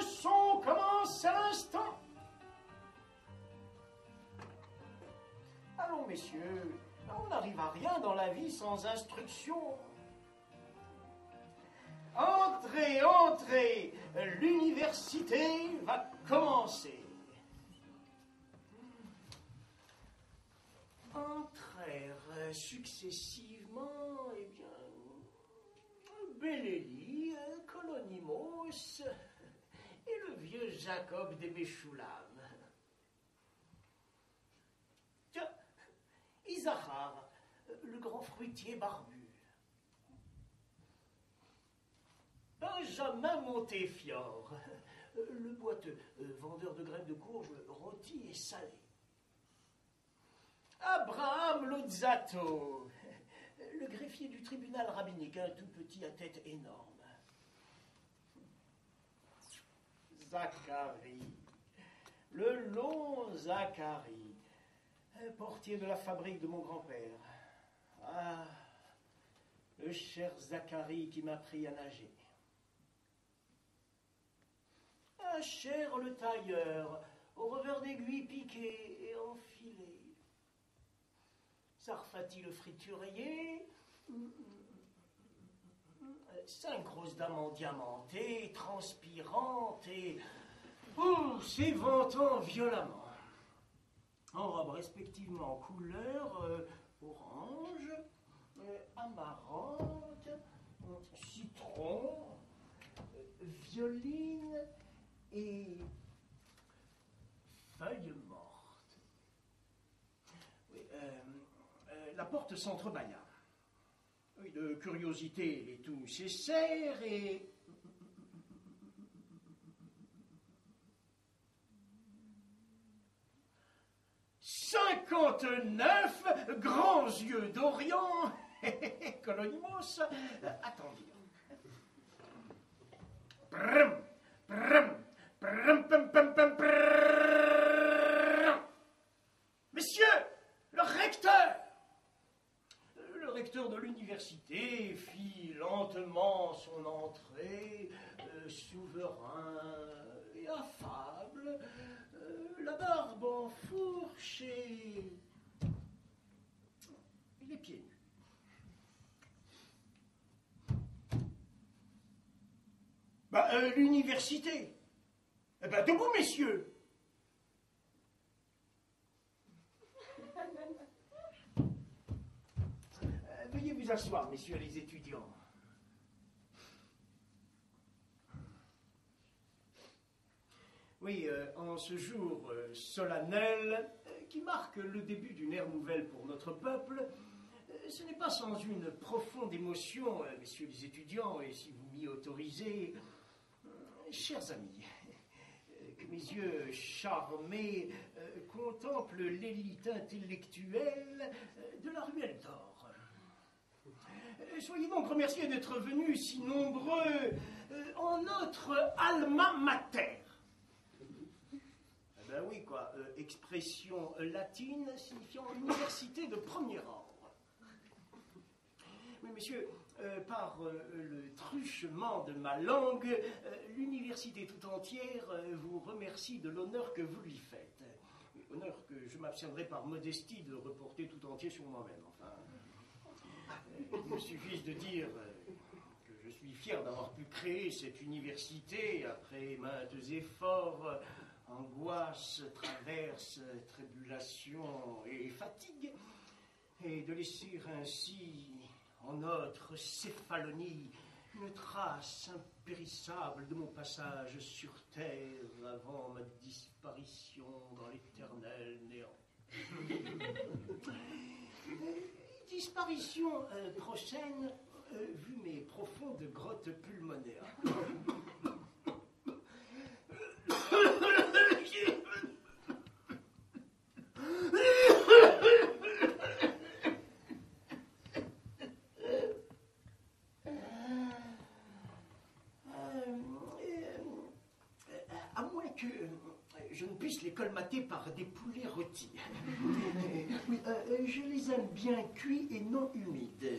leçon commence à l'instant. Allons, messieurs, on n'arrive à rien dans la vie sans instruction. Entrez, entrez, l'université va commencer. Entrèrent successivement, eh bien, Bélélie, Colonimos et le vieux Jacob des Béchoulam. Tiens, Isachar, le grand fruitier barbu. Benjamin Montefiore, le boiteux, vendeur de graines de courge rôties et salées. Abraham Lozzato, le greffier du tribunal rabbinique, un tout petit à tête énorme. Zacharie, le long Zacharie, portier de la fabrique de mon grand-père. Ah, le cher Zacharie qui m'a appris à nager. Ah, cher le tailleur, au revers d'aiguille piqué et enfilé. Sarfati le friturier, 5 grosses dames en diamanté, transpirantes et s'éventant violemment, en robes respectivement couleur orange, amarante, citron, violine et feuilles mortes. Oui, la porte s'entrebâilla. Oui, de curiosité, les tout cessèrent et... « 59 grands yeux d'Orient, Colonimos, attendirent. Prum, prum, prum, pum, pum, pum, prum. Messieurs, le recteur! Le recteur de l'université fit lentement son entrée, souverain et affable, la barbe enfourchée et les pieds nus. L'université. Debout, messieurs. Veuillez vous asseoir, messieurs les étudiants. Oui, en ce jour solennel, qui marque le début d'une ère nouvelle pour notre peuple, ce n'est pas sans une profonde émotion, messieurs les étudiants, et si vous m'y autorisez, chers amis, que mes yeux charmés contemplent l'élite intellectuelle de la ruelle d'or. Soyez donc remerciés d'être venus si nombreux en notre alma mater. Oui, quoi, expression latine signifiant université de premier ordre. Oui, messieurs, par le truchement de ma langue, l'université tout entière vous remercie de l'honneur que vous lui faites. Honneur que je m'abstiendrai par modestie de reporter tout entier sur moi-même. Enfin, il me suffit de dire que je suis fier d'avoir pu créer cette université après maintes efforts, angoisse, traverse, tribulation et fatigue, et de laisser ainsi en notre céphalonie une trace impérissable de mon passage sur terre avant ma disparition dans l'éternel néant. Disparition prochaine, vu mes profondes grottes pulmonaires. À moins que je ne puisse les colmater par des poulets rôtis. Oui, je les aime bien cuits et non humides.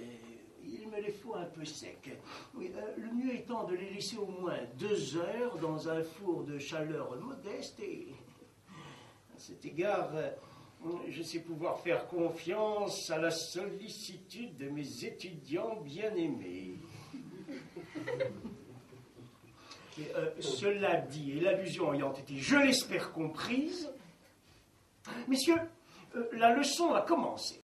Il me les faut un peu secs. Oui, le mieux étant de les laisser au moins 2 heures dans un four de chaleur modeste et, à cet égard, je sais pouvoir faire confiance à la sollicitude de mes étudiants bien-aimés. Cela dit, et l'allusion ayant été, je l'espère, comprise, messieurs, la leçon a commencé.